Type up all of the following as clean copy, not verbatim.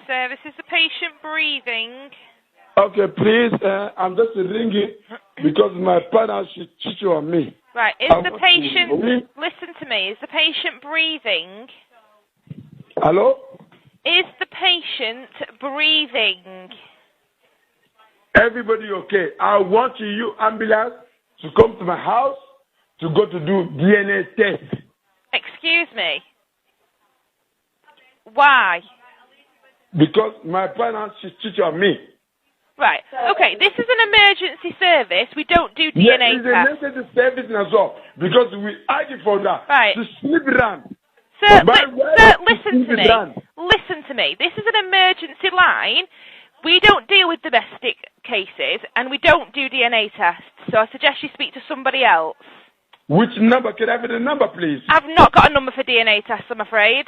service. Is the patient breathing? Okay, please, I'm just ringing because my parents should cheat on me. Right, is the patient... Listen to me, is the patient breathing? Hello? Is the patient breathing? Everybody okay? I want you ambulance to come to my house to go to do DNA test. Excuse me? Why? Because my parents should cheat on me. Right, okay, this is an emergency service. We don't do DNA tests. It's a necessary service as well, because we argue for that. Right. To sleep around. Sir, listen to me. Listen to me. This is an emergency line. We don't deal with domestic cases, and we don't do DNA tests. So I suggest you speak to somebody else. Which number? Can I have the number, please? I've not got a number for DNA tests, I'm afraid.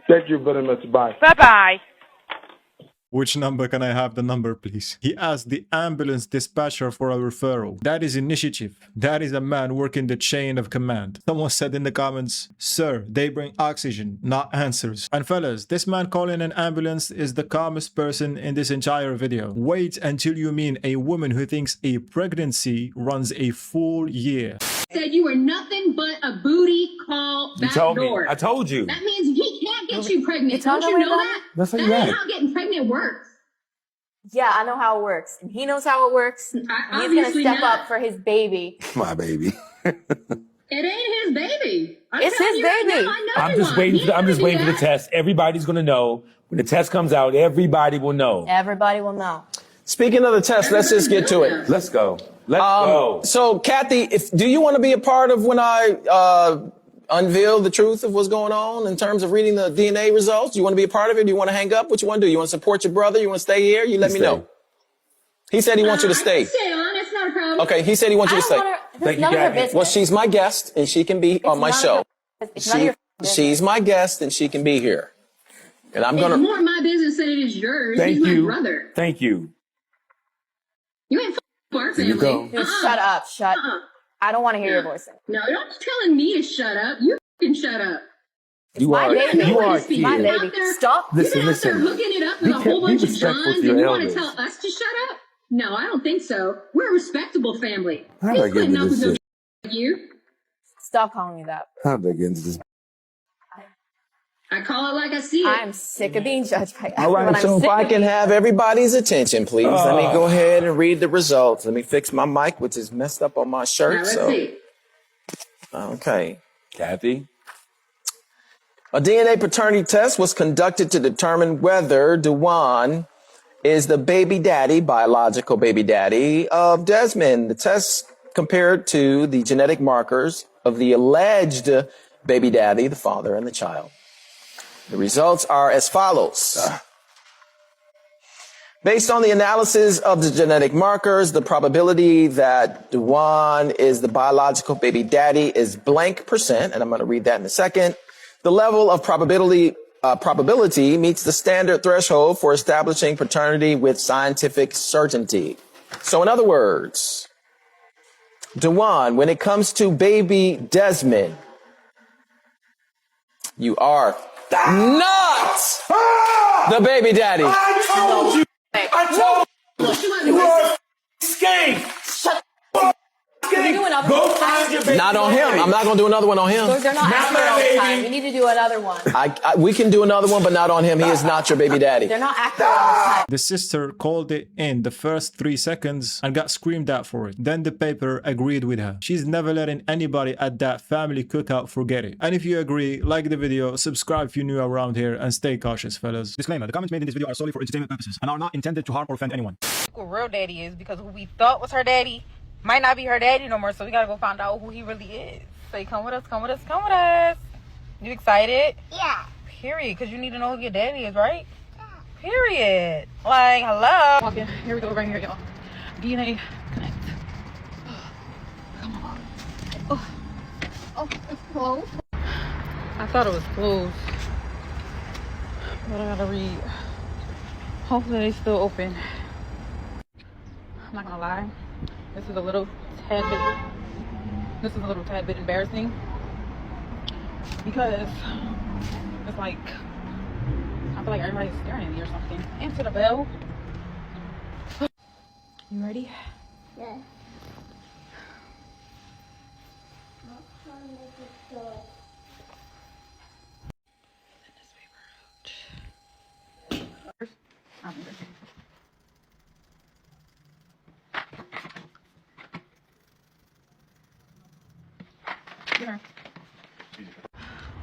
Thank you very much. Bye. Bye-bye. Which number can I have the number, please? He asked the ambulance dispatcher for a referral. That is initiative. That is a man working the chain of command. Someone said in the comments, sir, they bring oxygen, not answers. And fellas, this man calling an ambulance is the calmest person in this entire video. Wait until you meet a woman who thinks a pregnancy runs a full year. Said you were nothing but a booty call back door. I told you. That means he can't get you pregnant. Don't you know that? That's ain't how getting pregnant works. Yeah, I know how it works. He knows how it works. He's gonna step up for his baby. My baby. It ain't his baby. It's his baby. I'm just waiting for the test. Everybody's gonna know. When the test comes out, everybody will know. Everybody will know. Speaking of the test, let's just get to it. Let's go. Let's go. So, Kathy, do you want to be a part of when I unveil the truth of what's going on in terms of reading the DNA results? Do you want to be a part of it? Do you want to hang up? What you want to do? You want to support your brother? You want to stay here? You let me know. He said he wants you to stay. I can stay on. It's not a problem. Okay, he said he wants you to stay. Thank you, Kathy. Well, she's my guest, and she can be on my show. She's my guest, and she can be here. And I'm gonna. It's more my business than it is yours. Thank He's you. my brother. Thank you. You ain't our family. You go. Dude, shut up. I don't want to hear your voice. No, don't be telling me to shut up. You can shut up. You are. You are my here. baby. Stop. You're out there hooking it up with a whole bunch of Johns, and you want to tell us to shut up? No, I don't think so. We're a respectable family. How did I get into this shit? You. Stop calling me that. How did I get into this? I call it like I see it. I'm sick of being judged by All everyone. right, so if I can have everybody's attention, please, let me go ahead and read the results. Let me fix my mic, which is messed up on my shirt. Now, let's see. Okay. Kathy? A DNA paternity test was conducted to determine whether Dewan is the baby daddy, biological baby daddy of Desmond. The test compared to the genetic markers of the alleged baby daddy, the father, and the child. The results are as follows. Based on the analysis of the genetic markers, the probability that Dewan is the biological baby daddy is blank %, and I'm going to read that in a second. The level of probability meets the standard threshold for establishing paternity with scientific certainty. So in other words, Dewan, when it comes to baby Desmond, you are not the baby daddy. I told you. I told you. You are a skank. Shut up. Go find your baby. Not on him. I'm not going to do another one on him. They're not accurate all the time. We need to do another one. We can do another one, but not on him. He is not your baby daddy. They're not accurate all the time. The sister called it in the first 3 seconds and got screamed at for it. Then the paper agreed with her. She's never letting anybody at that family cookout forget it. And if you agree, like the video, subscribe if you're new around here, and stay cautious, fellas. Disclaimer, the comments made in this video are solely for entertainment purposes and are not intended to harm or offend anyone. Who real daddy is, because who we thought was her daddy might not be her daddy no more, so we gotta go find out who he really is. So you come with us, come with us, come with us. You excited? Yeah. Period, because you need to know who your daddy is, right? Yeah. Period. Like, hello. Walk in. Here we go, right here, y'all. DNA connect. Come on. Oh, it's closed. I thought it was closed, but I gotta read. Hopefully they still open. I'm not gonna lie. This is a little tad bit embarrassing, because it's like feel like everybody's staring at me or something. Answer the bell. You ready? Yeah.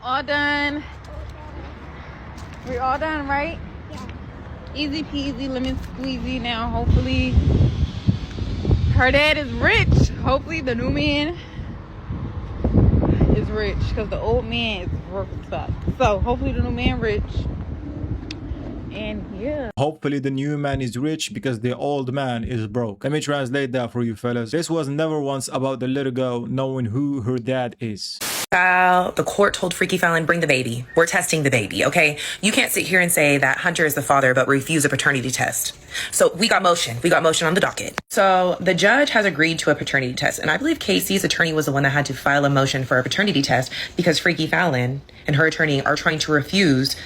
All done. We're all done, right? Yeah. Easy peasy, lemon squeezy. Now, hopefully, her dad is rich. Hopefully, the new man is rich because the old man is broke as fuck. So, hopefully, the new man rich. And yeah. Hopefully the new man is rich because the old man is broke. Let me translate that for you fellas. This was never once about the little girl knowing who her dad is. The court told Freaky Fallon, bring the baby. We're testing the baby, okay? You can't sit here and say that Hunter is the father but refuse a paternity test. So we got motion on the docket. So the judge has agreed to a paternity test, and I believe Casey's attorney was the one that had to file a motion for a paternity test because Freaky Fallon and her attorney are trying to refuse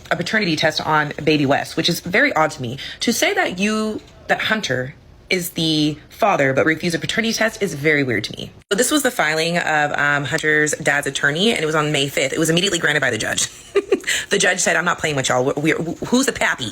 a paternity test on baby West, which is very odd to me. To say that Hunter is the father but refuse a paternity test is very weird to me. So this was the filing of Hunter's dad's attorney, and it was on May 5th. It was immediately granted by the judge. The judge said, I'm not playing with y'all. Who's the pappy?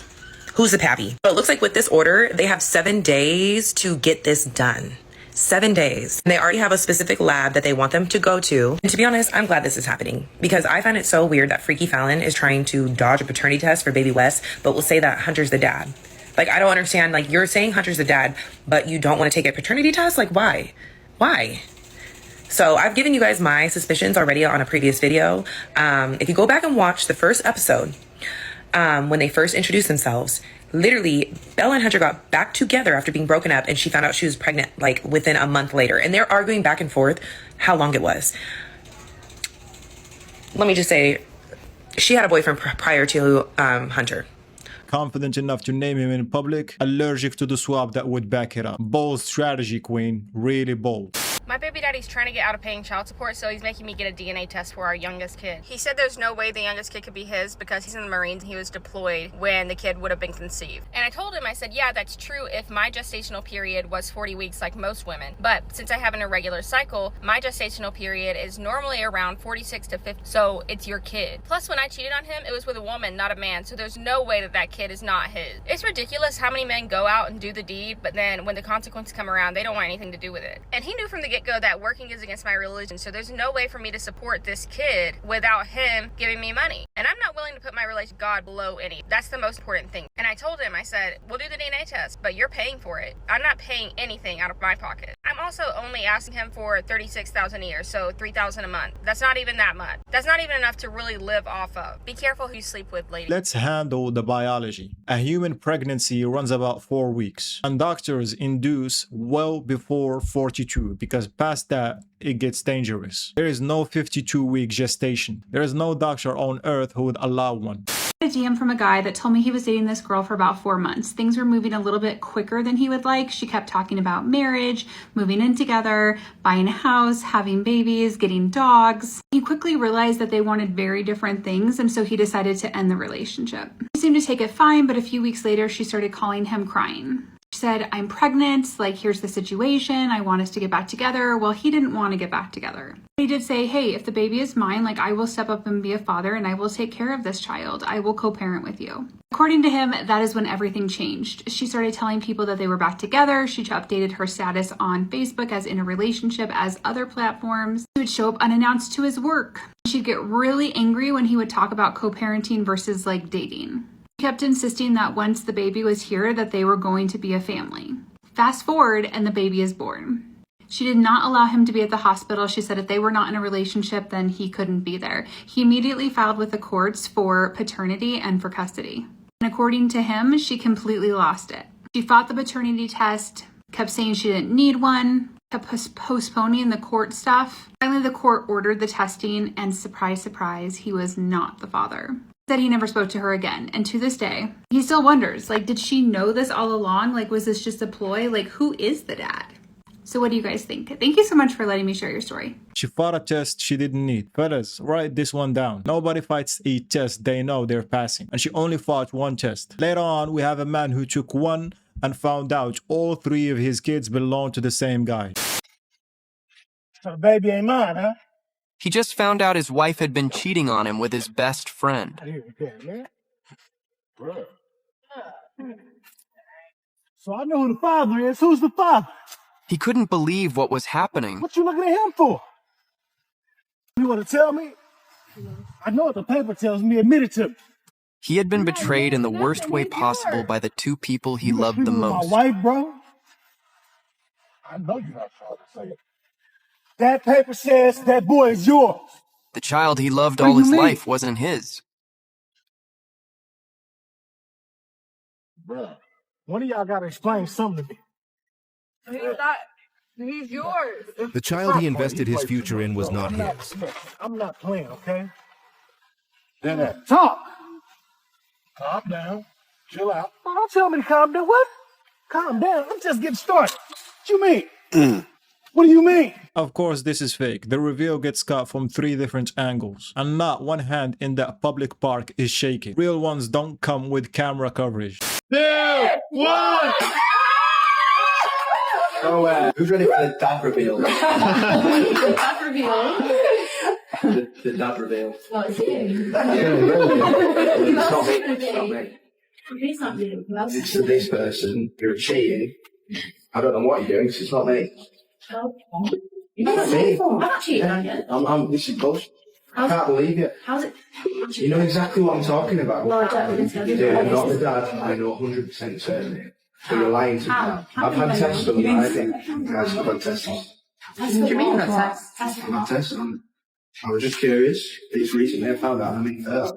Who's the pappy? So it looks like with this order, they have 7 days to get this done. 7 days. And they already have a specific lab that they want them to go to. And to be honest, I'm glad this is happening because I find it so weird that Freaky Fallon is trying to dodge a paternity test for baby West, but will say that Hunter's the dad. Like, I don't understand. Like, you're saying Hunter's the dad, but you don't want to take a paternity test? Like, why? Why? So I've given you guys my suspicions already on a previous video. If you go back and watch the first episode, when they first introduced themselves, literally, Bella and Hunter got back together after being broken up, and she found out she was pregnant, like, within a month later. And they're arguing back and forth how long it was. Let me just say, she had a boyfriend prior to Hunter. Confident enough to name him in public, allergic to the swab that would back it up. Bold strategy, queen. Really bold. My baby daddy's trying to get out of paying child support, so he's making me get a DNA test for our youngest kid. He said there's no way the youngest kid could be his because he's in the Marines and he was deployed when the kid would have been conceived. And I told him, I said, yeah, that's true if my gestational period was 40 weeks like most women. But since I have an irregular cycle, my gestational period is normally around 46 to 50. So it's your kid. Plus, when I cheated on him, it was with a woman, not a man. So there's no way that that kid is not his. It's ridiculous how many men go out and do the deed, but then when the consequences come around, they don't want anything to do with it. And he knew from the get-go that working is against my religion, so there's no way for me to support this kid without him giving me money. And I'm not willing to put my relation to God below any. That's the most important thing. And I told him, I said, we'll do the DNA test, but you're paying for it. I'm not paying anything out of my pocket. I'm also only asking him for $36,000 a year, so $3,000 a month. That's not even that much. That's not even enough to really live off of. Be careful who you sleep with, ladies. Let's handle the biology. A human pregnancy runs about 4 weeks, and doctors induce well before 42 because past that it gets dangerous. There is no 52-week gestation. There is no doctor on earth who would allow one. A DM from a guy that told me he was dating this girl for about 4 months. Things were moving a little bit quicker than he would like. She kept talking about marriage, moving in together, buying a house, having babies, getting dogs. He quickly realized that they wanted very different things, and so he decided to end the relationship. He seemed to take it fine, but a few weeks later, she started calling him crying. She said, I'm pregnant, like, here's the situation, I want us to get back together. Well, he didn't want to get back together. He did say, hey, if the baby is mine, like, I will step up and be a father and I will take care of this child. I will co-parent with you. According to him, that is when everything changed. She started telling people that they were back together. She updated her status on Facebook as in a relationship as other platforms. She would show up unannounced to his work. She'd get really angry when he would talk about co-parenting versus, like, dating. Kept insisting that once the baby was here that they were going to be a family. Fast forward and the baby is born. She did not allow him to be at the hospital. She said if they were not in a relationship, then he couldn't be there. He immediately filed with the courts for paternity and for custody. And according to him, she completely lost it. She fought the paternity test, kept saying she didn't need one, kept postponing the court stuff. Finally, the court ordered the testing, and surprise, surprise, he was not the father. Said he never spoke to her again, and to this day he still wonders, like, did she know this all along? Like, was this just a ploy? Like, who is the dad? So what do you guys think? Thank you so much for letting me share your story. She fought a test she didn't need. Fellas, write this one down. Nobody fights a test they know they're passing. And she only fought one test. Later on, we have a man who took one and found out all 3 of his kids belong to the same guy. So the baby ain't mine, huh? He just found out his wife had been cheating on him with his best friend. So I know who the father is. Who's the father? He couldn't believe what was happening. What you looking at him for? You want to tell me? I know what the paper tells me. Admit it to me. He had been betrayed in the worst way possible by the 2 people he loved the most. My wife, bro? I know you're not trying to say it. That paper says that boy is yours. The child he loved all his life wasn't his. Bro, one of y'all got to explain something to me. He's yours. The child he invested his future in was not his. I'm not playing, okay? Then talk. Calm down. Chill out. Don't tell me to calm down. What? Calm down. I'm just getting started. What you mean? What do you mean? Of course, this is fake. The reveal gets cut from 3 different angles, and not one hand in that public park is shaking. Real ones don't come with camera coverage. 2, 1. So, who's ready for the dad reveal? The dad reveal. The dad reveal. No, it's you. It's not me. It's not me. It's not you. It's this person. You're cheating. I don't know what you're doing because it's not me. You're not me. I'm not cheating on you. This is bullshit. I can't believe it. How's it? You know exactly what I'm talking about. No, I don't. Yeah, I'm not the dad. I know 100% certainly. So you're lying to me. I've had tests done, I think. I've had tests. What do you mean tests? I've had tests done. I was just curious. It's recently I found out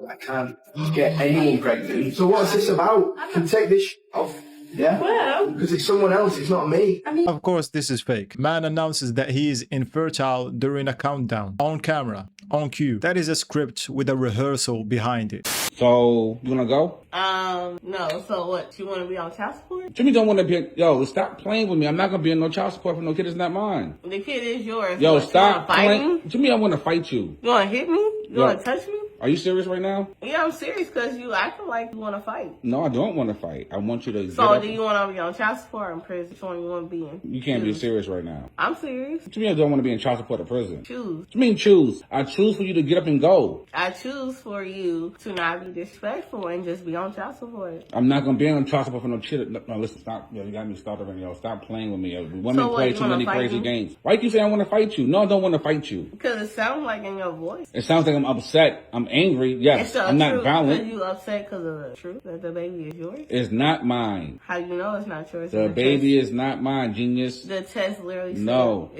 I can't get anyone pregnant. So what's this about? I can take this off. Yeah? Well, because it's someone else, it's not me. Of course, this is fake. Man announces that he is infertile during a countdown. On camera. On cue. That is a script with a rehearsal behind it. So, you wanna go? No. So what? You wanna be on child support? Jimmy don't wanna be, yo, stop playing with me. I'm not gonna be on no child support for no kid that's not mine. The kid is yours. Yo, what, stop playing. Jimmy, I wanna fight you. You wanna hit me? You wanna touch me? Are you serious right now? Yeah, I'm serious because you acting like you wanna fight. No, I don't wanna fight. I want you to So do you wanna be on child support or in prison? Which one you wanna be in? You can't be serious right now. I'm serious. Jimmy, I don't wanna be in child support or prison. Choose. What you mean choose? I choose for you to get up and go. I choose for you to not be disrespectful and just be on child support. I'm not gonna be on child support for no shit. No, listen, stop. Yo, you got me started already. Yo, stop playing with me. Yo. Women play too many crazy games. Why do you say I want to fight you? No, I don't want to fight you. Because it sounds like in your voice. It sounds like I'm upset. I'm angry. Yes, I'm not violent. Are you upset because of the truth that the baby is yours? It's not mine. How you know it's not yours? The baby is not mine, genius. The test literally says No.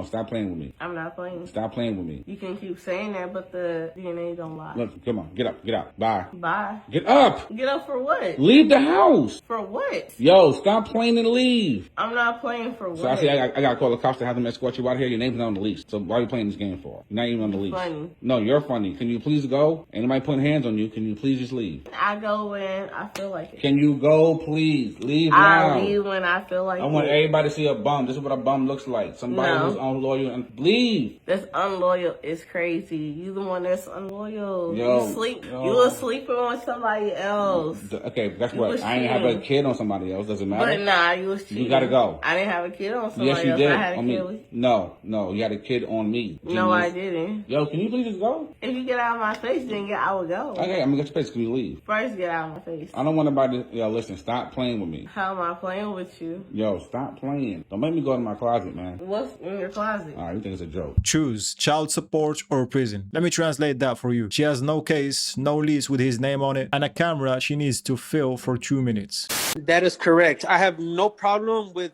Stop playing with me. I'm not playing. Stop playing with me. You can keep saying that, but the DNA don't lie. Look, come on, get up. Bye. Bye. Get up. Get up for what? Leave the house. For what? Yo, stop playing and leave. I'm not playing for what? So I see, I gotta call the cops to have them escort you out here. Your name's not on the lease. So why are you playing this game for? You're not even on the lease. Funny. No, you're funny. Can you please go? Ain't nobody putting hands on you. Can you please just leave? I go when I feel like it. Can you go, please? Leave now. I leave when I feel like it. I want everybody to see a bum. This is what a bum looks like. Somebody who's unloyal and leave. That's unloyal is crazy. You the one that's unloyal. Yo, you was sleeping on somebody else. Okay, that's what. I didn't have a kid on somebody else. Doesn't matter. But nah, you was cheating. You gotta go. I didn't have a kid on somebody else. Yes, you did. I had a on kid me. No, you had a kid on me. Genius. No, I didn't. Yo, can you please just go? If you get out of my face, then I would go. Okay, I'm gonna get your face. Can you leave? First, get out of my face. I don't want nobody. Yo, listen, stop playing with me. How am I playing with you? Yo, stop playing. Don't make me go to my closet, man. What's in your closet? All right, you think it's a joke. Choose child support or prison. Let me translate that for you. She has no case, no lease with his name on it, and a camera she needs to fill for 2 minutes. That is correct. I have no problem with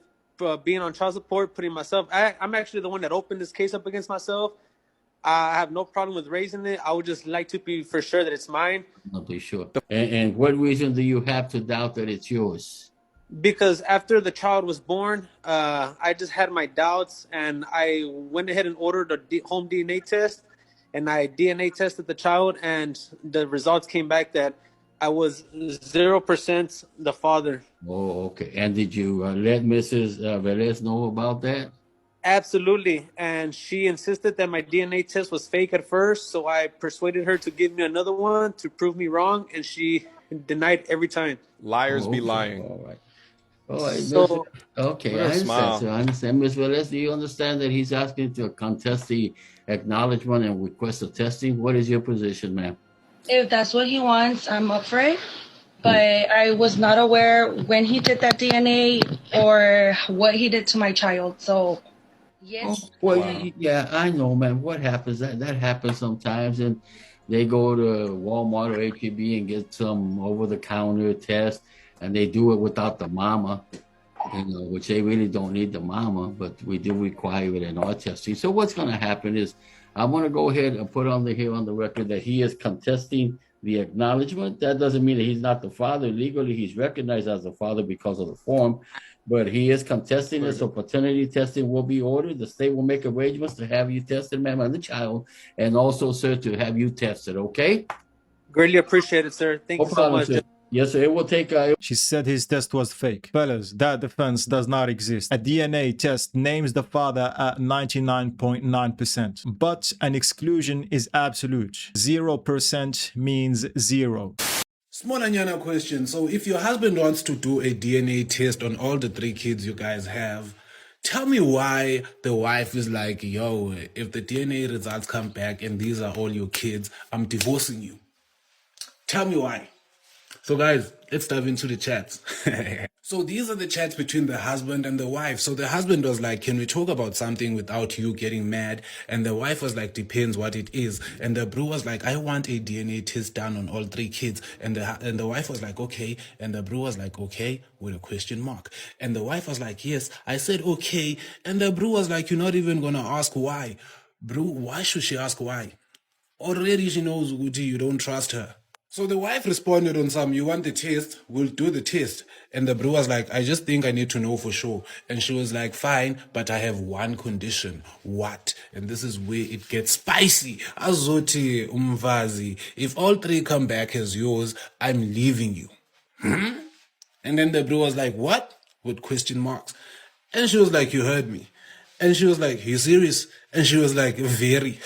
being on child support, putting myself... I'm actually the one that opened this case up against myself. I have no problem with raising it. I would just like to be for sure that it's mine. Not be sure. And what reason do you have to doubt that it's yours? Because after the child was born, I just had my doubts, and I went ahead and ordered a home DNA test, and I DNA tested the child, and the results came back that I was 0% the father. Oh, okay. And did you let Mrs. Velez know about that? Absolutely. And she insisted that my DNA test was fake at first, so I persuaded her to give me another one to prove me wrong, and she denied every time. Liars be Okay. lying. All right. All right, So, okay, Look I at her understand. smile. So I understand, Ms. Velez. Do you understand that he's asking to contest the acknowledgement and request of testing? What is your position, ma'am? If that's what he wants, I'm up for it. But I was not aware when he did that DNA or what he did to my child. So, yes. Well, yeah, I know, man. What happens? That happens sometimes, and they go to Walmart or HEB and get some over-the-counter test, and they do it without the mama, which they really don't need the mama, but we do require it in our testing. So what's going to happen is I'm going to go ahead and put on the record that he is contesting the acknowledgement. That doesn't mean that he's not the father. Legally, he's recognized as the father because of the form, but he is contesting it. So paternity testing will be ordered. The state will make arrangements to have you tested, ma'am, and the child, and also, sir, to have you tested. Okay? Greatly appreciate it, sir. Thank you so much. Sir. Yes, sir. It will take. She said his test was fake. Fellas, that defense does not exist. A DNA test names the father at 99.9%. But an exclusion is absolute. 0% means 0. Small anyana question. So if your husband wants to do a DNA test on all the 3 kids you guys have, tell me why the wife is like, yo, if the DNA results come back and these are all your kids, I'm divorcing you. Tell me why. So guys, let's dive into the chats. So these are the chats between the husband and the wife. So the husband was like, can we talk about something without you getting mad? And the wife was like, depends what it is. And the bro was like, I want a DNA test done on all 3 kids. And the wife was like, okay. And the bro was like, okay, with a question mark. And the wife was like, yes. I said, okay. And the bro was like, you're not even going to ask why. Bro, why should she ask why? Already she knows, Uti, you don't trust her. So the wife responded on some, you want the test? We'll do the test. And the bro was like, I just think I need to know for sure. And she was like, fine, but I have one condition. What? And this is where it gets spicy. Azoti umvazi. If all 3 come back as yours, I'm leaving you. And then the bro was like, what? With question marks. And she was like, you heard me. And she was like, you serious? And she was like, very.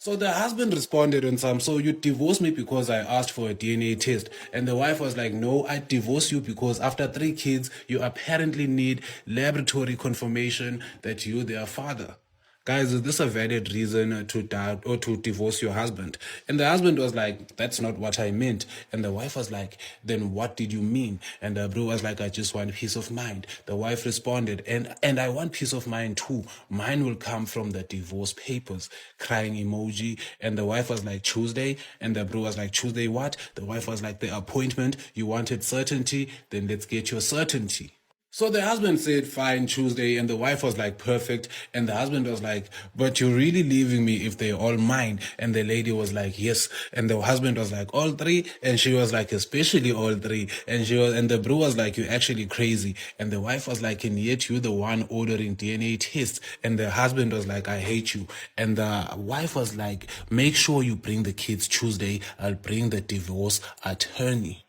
So the husband responded on some, so you divorced me because I asked for a DNA test. And the wife was like, no, I divorced you because after 3 kids, you apparently need laboratory confirmation that you're their father. Guys, is this a valid reason to doubt or to divorce your husband? And the husband was like, that's not what I meant. And the wife was like, then what did you mean? And the bro was like, I just want peace of mind. The wife responded, and I want peace of mind too. Mine will come from the divorce papers. Crying emoji. And the wife was like, Tuesday? And the bro was like, Tuesday what? The wife was like, the appointment. You wanted certainty? Then let's get your certainty. So the husband said, fine, Tuesday, and the wife was like, perfect, and the husband was like, but you're really leaving me if they're all mine, and the lady was like, yes, and the husband was like, all 3, and she was like, especially all 3, and the bro was like, you're actually crazy, and the wife was like, and yet you're the one ordering DNA tests, and the husband was like, I hate you, and the wife was like, make sure you bring the kids Tuesday, I'll bring the divorce attorney.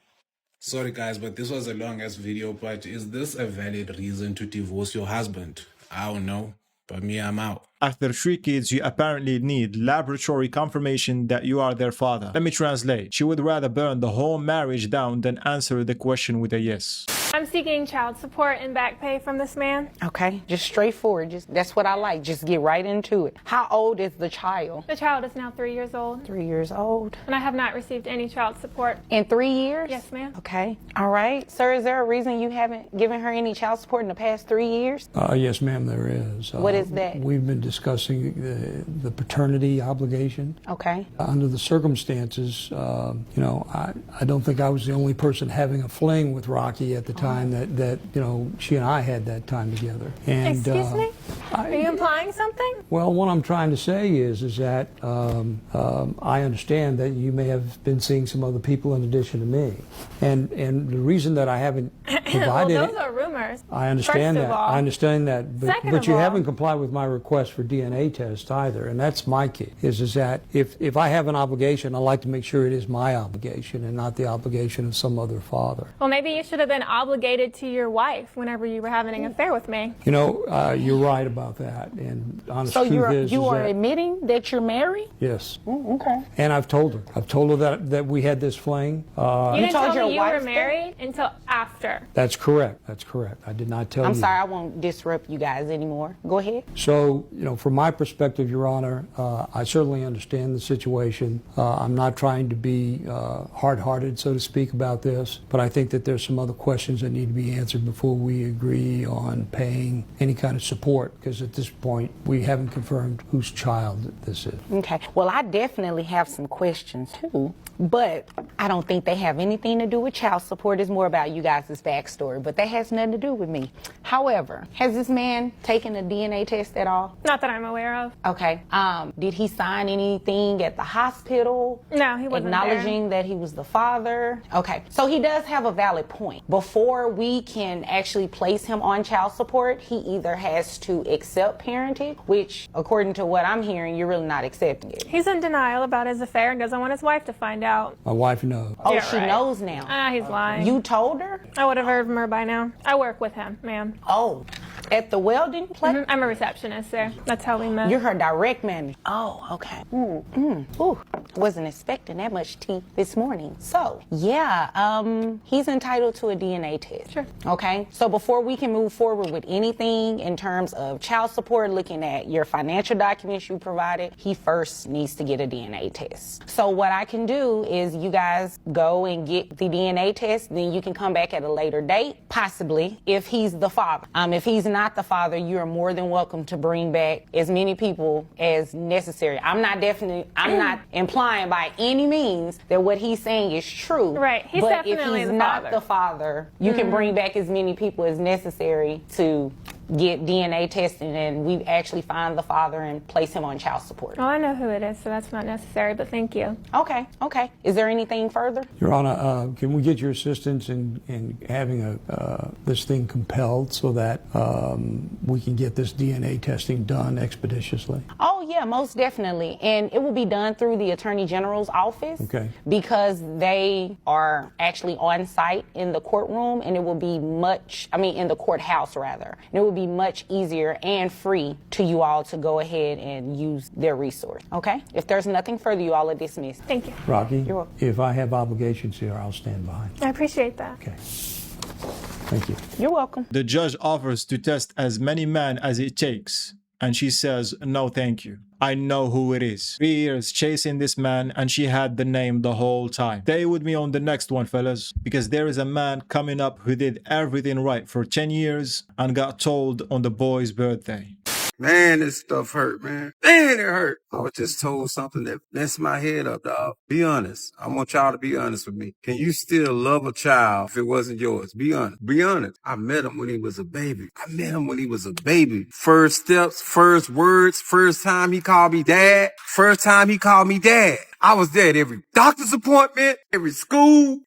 Sorry guys, but this was a long-ass video, but is this a valid reason to divorce your husband? I don't know, but me, I'm out. After 3 kids, you apparently need laboratory confirmation that you are their father. Let me translate. She would rather burn the whole marriage down than answer the question with a yes. I'm seeking child support and back pay from this man. Okay, just straightforward. That's what I like. Just get right into it. How old is the child? The child is now 3 years old. 3 years old. And I have not received any child support. In 3 years? Yes, ma'am. Okay. All right. Sir, is there a reason you haven't given her any child support in the past 3 years? Yes, ma'am, there is. What is that? We've been discussing the paternity obligation. Okay. Under the circumstances, I don't think I was the only person having a fling with Rocky at the time that she and I had that time together. And, excuse me? Are you implying something? Well, what I'm trying to say is that I understand that you may have been seeing some other people in addition to me, and the reason that I haven't provided well, those are rumors. Summers. I understand First of that. all. I understand that. Second But of you all, haven't complied with my request for DNA tests either, and that's my key. Is that if I have an obligation, I like to make sure it is my obligation and not the obligation of some other father. well, maybe you should have been obligated to your wife whenever you were having an affair with me. You know, you're right about that. And honest So truth you are that, admitting that you're married? yes. Okay. And I've told her. I've told her that we had this fling. You didn't told tell your me you wife were that? married until after. That's correct. That's correct. I did not tell you. I'm sorry, I won't disrupt you guys anymore. Go ahead. So, you know, from my perspective, Your Honor, I certainly understand the situation. I'm not trying to be hard-hearted, so to speak, about this, but I think that there's some other questions that need to be answered before we agree on paying any kind of support, because at this point, we haven't confirmed whose child this is. Okay. Well, I definitely have some questions too, but I don't think they have anything to do with child support. It's more about you guys' backstory, but that has nothing to do with me. However, has this man taken a DNA test at all? Not that I'm aware of. Okay. Did he sign anything at the hospital? No, he wasn't acknowledging that he was the father? Okay. So he does have a valid point. Before we can actually place him on child support, he either has to accept parenting, which, according to what I'm hearing, you're really not accepting it. He's in denial about his affair and doesn't want his wife to find out. My wife knows. Oh, Yeah, she right. knows now. He's lying. You told her? I would have heard from her by now. I work with him, ma'am. Oh, at the welding place? I'm a receptionist there. That's how we met. You're her direct manager. Oh, okay. Ooh, wasn't expecting that much tea this morning. So, yeah, he's entitled to a DNA test. Sure. Okay, so before we can move forward with anything in terms of child support, looking at your financial documents you provided, he first needs to get a DNA test. So what I can do is you guys go and get the DNA test, then you can come back at a later date, possibly, if he's the father. If he's not the father, you are more than welcome to bring back as many people as necessary. I'm not implying by any means that what he's saying is true. Right, he's but definitely if he's the not father. the father, you can bring back as many people as necessary to get DNA testing, and we actually find the father and place him on child support. Well, I know who it is, so that's not necessary, but thank you. Okay. Is there anything further? Your Honor, can we get your assistance in having this thing compelled so that we can get this DNA testing done expeditiously? Oh, yeah, most definitely. And it will be done through the Attorney General's office. Okay. Because they are actually on site in the courtroom, and it will be in the courthouse rather. And it will be much easier and free to you all to go ahead and use their resource. Okay? If there's nothing further, you all are dismissed. Thank you. Rocky, You're welcome. if I have obligations here, I'll stand behind. I appreciate that. Okay. Thank you. You're welcome. The judge offers to test as many men as it takes, and she says, no thank you. I know who it is. 3 years chasing this man, and she had the name the whole time. Stay with me on the next one, fellas, because there is a man coming up who did everything right for 10 years and got told on the boy's birthday. Man, this stuff hurt, man. Man, it hurt. I was just told something that messed my head up, dog. Be honest. I want y'all to be honest with me. Can you still love a child if it wasn't yours? Be honest. Be honest. I met him when he was a baby. First steps, first words, first time he called me dad. I was there at every doctor's appointment, every school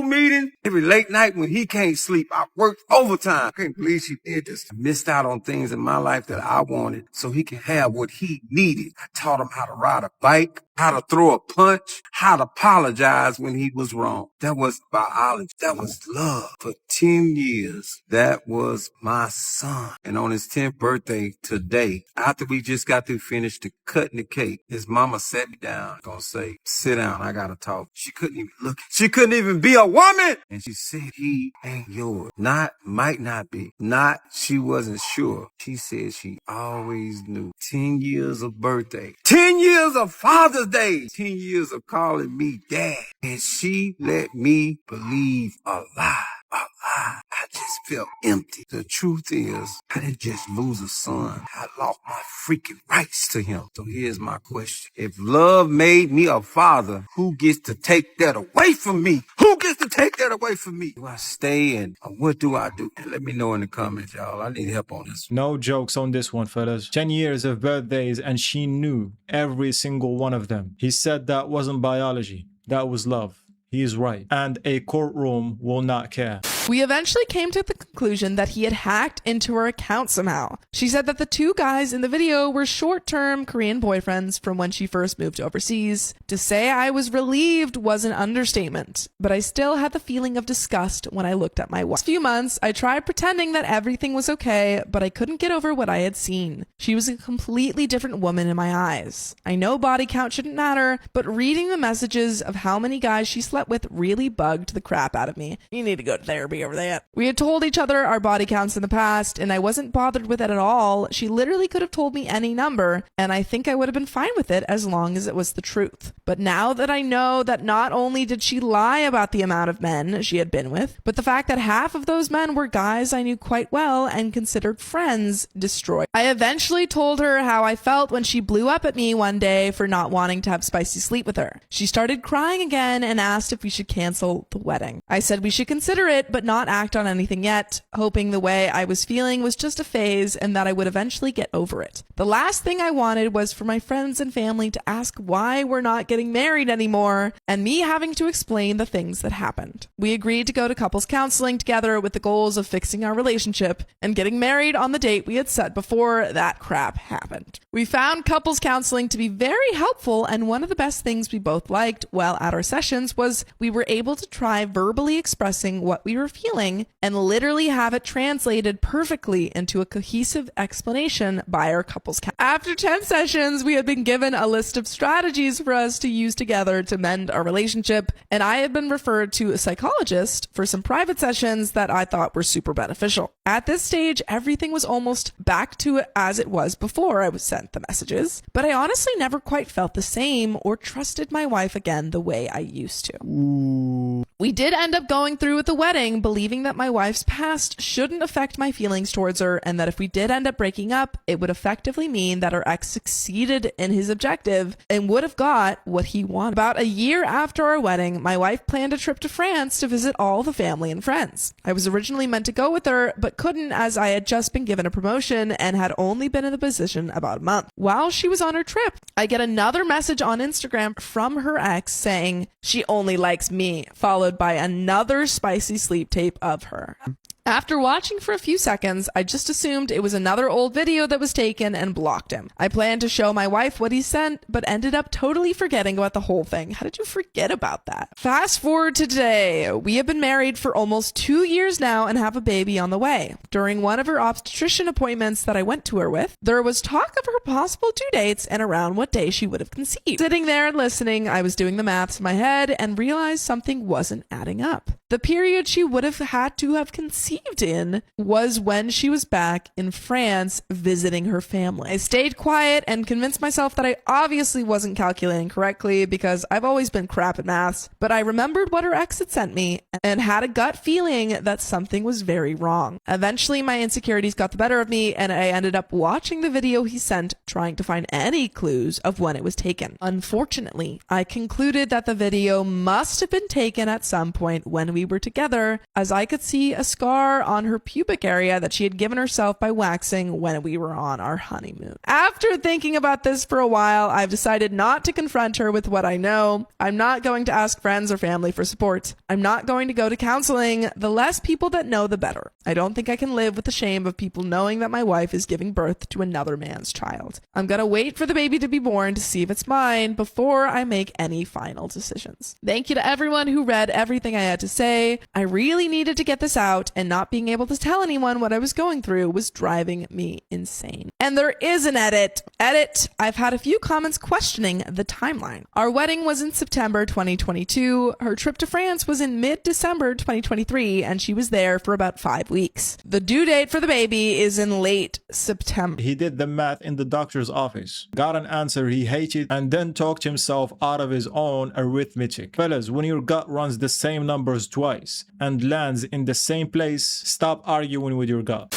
meeting, every late night when he can't sleep. I worked overtime. I can't believe she did this. I missed out on things in my life that I wanted so he could have what he needed. I taught him how to ride a bike, how to throw a punch, how to apologize when he was wrong. That was biology. That was love. For 10 years, that was my son. And on his 10th birthday today, after we just got through finished cutting the cake, his mama sat me down, gonna say, sit down, I gotta talk. She couldn't even look. She couldn't even be a woman. And she said, he ain't yours. Not, might not be. Not, she wasn't sure. She said she always knew. 10 years of birthday. 10 years of Father's Day. 10 years of calling me dad. And she let me believe a lie. I just felt empty. The truth is, I didn't just lose a son. I lost my freaking rights to him. So here's my question. If love made me a father, who gets to take that away from me? Who gets to take that away from me? Do I stay and what do I do? And let me know in the comments, y'all. I need help on this. No jokes on this one, fellas. 10 years of birthdays, and she knew every single one of them. He said that wasn't biology. That was love. He is right. And a courtroom will not care. We eventually came to the conclusion that he had hacked into her account somehow. She said that the two guys in the video were short-term Korean boyfriends from when she first moved overseas. To say I was relieved was an understatement, but I still had the feeling of disgust when I looked at my wife. For a few months, I tried pretending that everything was okay, but I couldn't get over what I had seen. She was a completely different woman in my eyes. I know body count shouldn't matter, but reading the messages of how many guys she slept with really bugged the crap out of me. You need to go to therapy over that. We had told each other our body counts in the past, and I wasn't bothered with it at all. She literally could have told me any number, and I think I would have been fine with it as long as it was the truth. But now that I know that not only did she lie about the amount of men she had been with, but the fact that half of those men were guys I knew quite well and considered friends destroyed. I eventually told her how I felt when she blew up at me one day for not wanting to have spicy sleep with her. She started crying again and asked if we should cancel the wedding. I said we should consider it, but not act on anything yet, hoping the way I was feeling was just a phase and that I would eventually get over it. The last thing I wanted was for my friends and family to ask why we're not getting married anymore, and me having to explain the things that happened. We agreed to go to couples counseling together with the goals of fixing our relationship and getting married on the date we had set before that crap happened. We found couples counseling to be very helpful, and one of the best things we both liked while at our sessions was we were able to try verbally expressing what we were feeling and literally have it translated perfectly into a cohesive explanation by our couples counselor. After 10 sessions, we had been given a list of strategies for us to use together to mend our relationship, and I had been referred to a psychologist for some private sessions that I thought were super beneficial. At this stage, everything was almost back to as it was before I was sent the messages, but I honestly never quite felt the same or trusted my wife again the way I used to. Ooh. We did end up going through with the wedding, believing that my wife's past shouldn't affect my feelings towards her, and that if we did end up breaking up, it would effectively mean that our ex succeeded in his objective and would have got what he wanted. About a year after our wedding, my wife planned a trip to France to visit all the family and friends. I was originally meant to go with her, but couldn't as I had just been given a promotion and had only been in the position about a month. While she was on her trip, I get another message on Instagram from her ex saying she only likes me, followed by another spicy sleep tape of her. After watching for a few seconds, I just assumed it was another old video that was taken and blocked him. I planned to show my wife what he sent, but ended up totally forgetting about the whole thing. How did you forget about that? Fast forward to today. We have been married for almost 2 years now and have a baby on the way. During one of her obstetrician appointments that I went to her with, there was talk of her possible due dates and around what day she would have conceived. Sitting there and listening, I was doing the maths in my head and realized something wasn't adding up. The period she would have had to have conceived in was when she was back in France visiting her family. I stayed quiet and convinced myself that I obviously wasn't calculating correctly because I've always been crap at maths, but I remembered what her ex had sent me and had a gut feeling that something was very wrong. Eventually, my insecurities got the better of me and I ended up watching the video he sent, trying to find any clues of when it was taken. Unfortunately, I concluded that the video must have been taken at some point when we were together, as I could see a scar on her pubic area that she had given herself by waxing when we were on our honeymoon. After thinking about this for a while, I've decided not to confront her with what I know. I'm not going to ask friends or family for support. I'm not going to go to counseling. The less people that know, the better. I don't think I can live with the shame of people knowing that my wife is giving birth to another man's child. I'm gonna wait for the baby to be born to see if it's mine before I make any final decisions. Thank you to everyone who read everything I had to say. I really needed to get this out, and not being able to tell anyone what I was going through was driving me insane. And there is an edit. I've had a few comments questioning the timeline. Our wedding was in September 2022. Her trip to France was in mid-December 2023, and she was there for about 5 weeks. The due date for the baby is in late September. He did the math in the doctor's office, got an answer he hated, and then talked himself out of his own arithmetic. Fellas, when your gut runs the same numbers twice and lands in the same place, stop arguing with your gut.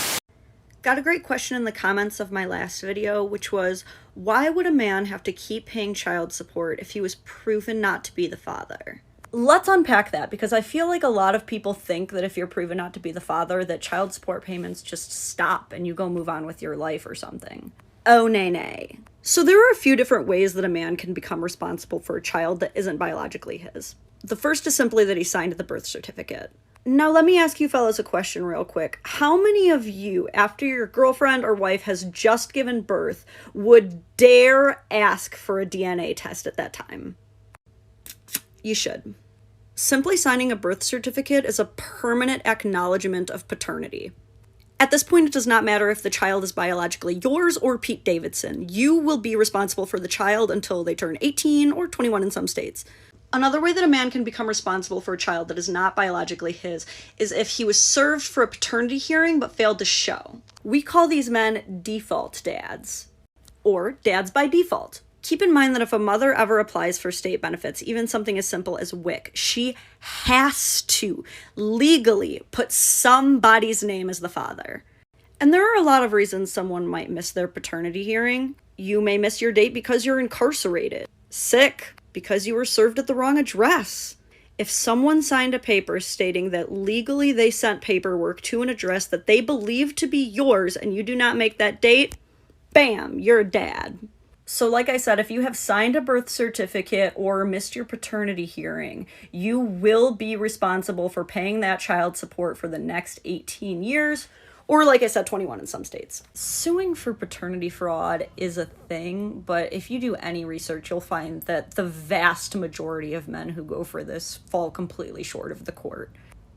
Got a great question in the comments of my last video, which was, why would a man have to keep paying child support if he was proven not to be the father? Let's unpack that, because I feel like a lot of people think that if you're proven not to be the father, that child support payments just stop and you go move on with your life or something. Oh, nay. So there are a few different ways that a man can become responsible for a child that isn't biologically his. The first is simply that he signed the birth certificate. Now, let me ask you fellas a question real quick. How many of you, after your girlfriend or wife has just given birth, would dare ask for a DNA test at that time? You should. Simply signing a birth certificate is a permanent acknowledgement of paternity. At this point, it does not matter if the child is biologically yours or Pete Davidson. You will be responsible for the child until they turn 18 or 21 in some states. Another way that a man can become responsible for a child that is not biologically his is if he was served for a paternity hearing but failed to show. We call these men default dads, or dads by default. Keep in mind that if a mother ever applies for state benefits, even something as simple as WIC, she has to legally put somebody's name as the father. And there are a lot of reasons someone might miss their paternity hearing. You may miss your date because you're incarcerated, sick, because you were served at the wrong address. If someone signed a paper stating that legally they sent paperwork to an address that they believe to be yours and you do not make that date, bam, you're a dad. So like I said, if you have signed a birth certificate or missed your paternity hearing, you will be responsible for paying that child support for the next 18 years, or like I said, 21 in some states. Suing for paternity fraud is a thing, but if you do any research, you'll find that the vast majority of men who go for this fall completely short of the court.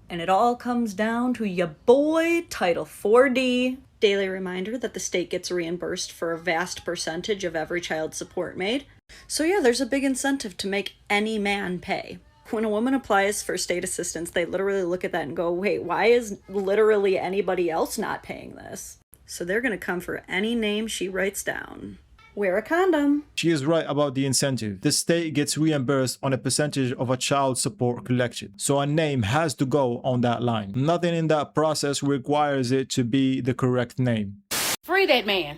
And it all comes down to ya boy, Title 4D. Daily reminder that the state gets reimbursed for a vast percentage of every child support made. So yeah, there's a big incentive to make any man pay. When a woman applies for state assistance, they literally look at that and go, wait, why is literally anybody else not paying this? So they're going to come for any name she writes down. Wear a condom. She is right about the incentive. The state gets reimbursed on a percentage of a child support collected. So a name has to go on that line. Nothing in that process requires it to be the correct name. Free that man.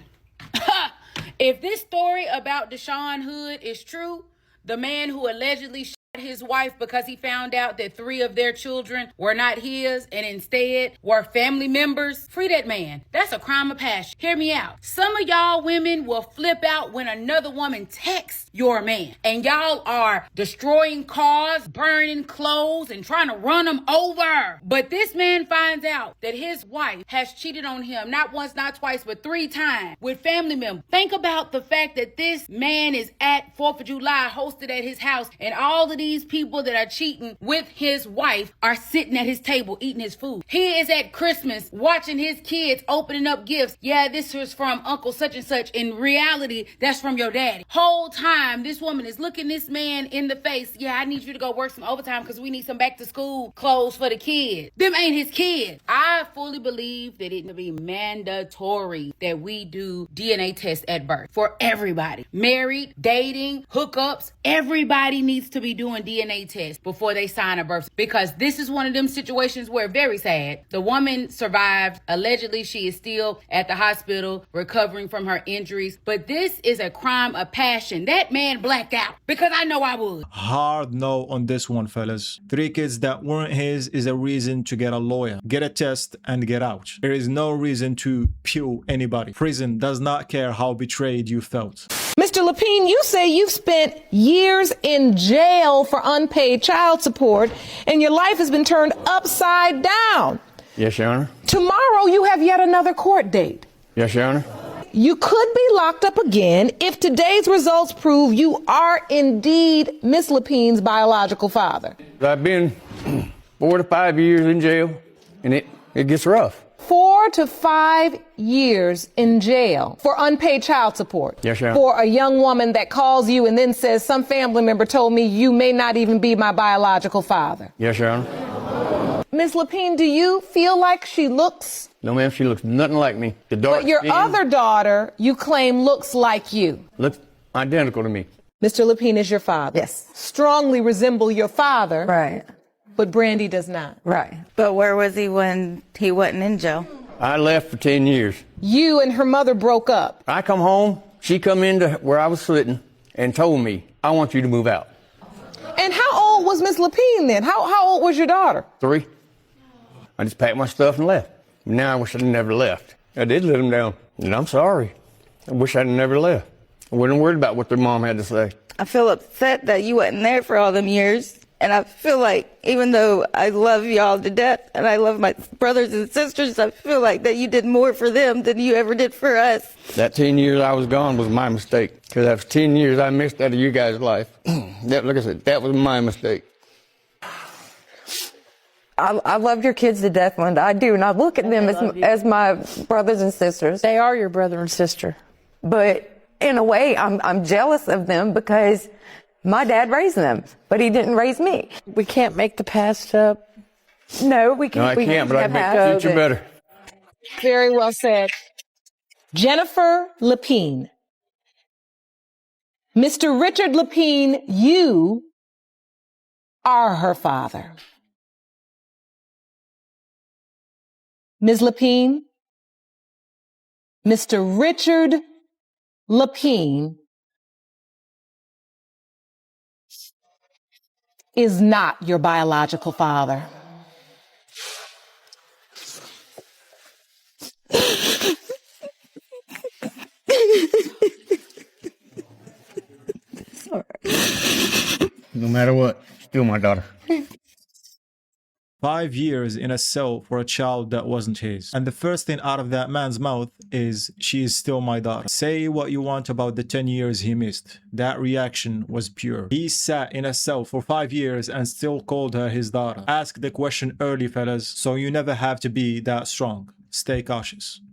If this story about Deshaun Hood is true, the man who allegedly shot his wife because he found out that 3 of their children were not his and instead were family members, free that man. That's a crime of passion. Hear me out. Some of y'all women will flip out when another woman texts your man, and y'all are destroying cars, burning clothes, and trying to run them over. But this man finds out that his wife has cheated on him not once, not twice, but 3 times with family members. Think about the fact that this man is at 4th of July hosted at his house, and all of these people that are cheating with his wife are sitting at his table eating his food. He is at Christmas watching his kids opening up gifts. Yeah, this was from Uncle such and such. In reality, that's from your daddy. Whole time, this woman is looking this man in the face. Yeah, I need you to go work some overtime because we need some back to school clothes for the kids. Them ain't his kids. I fully believe that it will be mandatory that we do DNA tests at birth for everybody. Married, dating, hookups, everybody needs to be doing DNA tests before they sign a birth, because this is one of them situations where, very sad, the woman survived. Allegedly, she is still at the hospital recovering from her injuries, but this is a crime of passion. That man blacked out, because I know I would. Hard no on this one, fellas. 3 kids that weren't his is a reason to get a lawyer, get a test, and get out. There is no reason to pew anybody. Prison does not care how betrayed you felt. Mr. Lapine, you say you've spent years in jail for unpaid child support, and your life has been turned upside down. Yes, Your Honor. Tomorrow, you have yet another court date. Yes, Your Honor. You could be locked up again if today's results prove you are indeed Miss Lapine's biological father. I've been 4 to 5 years in jail, and it gets rough. 4 to 5 years in jail for unpaid child support. Yes, Your Honor. For a young woman that calls you and then says, some family member told me you may not even be my biological father. Yes, Your Honor. Ms. Lapine, do you feel like she looks? No, ma'am, she looks nothing like me. The dark But your skin other daughter, you claim, looks like you. looks identical to me. Mr. Lapine is your father. Yes. Strongly resemble your father. Right. But Brandy does not. Right. But where was he when he wasn't in jail? I left for 10 years. You and her mother broke up. I come home, she come into where I was sitting and told me, I want you to move out. And how old was Miss Lapine then? How old was your daughter? 3. I just packed my stuff and left. Now I wish I'd never left. I did let them down, and I'm sorry. I wish I'd never left. I wasn't worried about what their mom had to say. I feel upset that you wasn't there for all them years. And I feel like even though I love y'all to death and I love my brothers and sisters, I feel like that you did more for them than you ever did for us. That 10 years I was gone was my mistake. Because that was 10 years I missed out of you guys' life. Like I said, that was my mistake. I love your kids to death, Linda. I do. And I look at them as my brothers and sisters. They are your brother and sister. But in a way, I'm jealous of them because my dad raised them, but he didn't raise me. We can't make the past up. No, we can't. No, I can't, but I can make the future better. Very well said. Jennifer Lapine. Mr. Richard Lapine, you are her father. Ms. Lapine, Mr. Richard Lapine is not your biological father. No matter what, still my daughter. 5 years in a cell for a child that wasn't his. And the first thing out of that man's mouth is, she is still my daughter. Say what you want about the 10 years he missed. That reaction was pure. He sat in a cell for 5 years and still called her his daughter. Ask the question early, fellas, so you never have to be that strong. Stay cautious.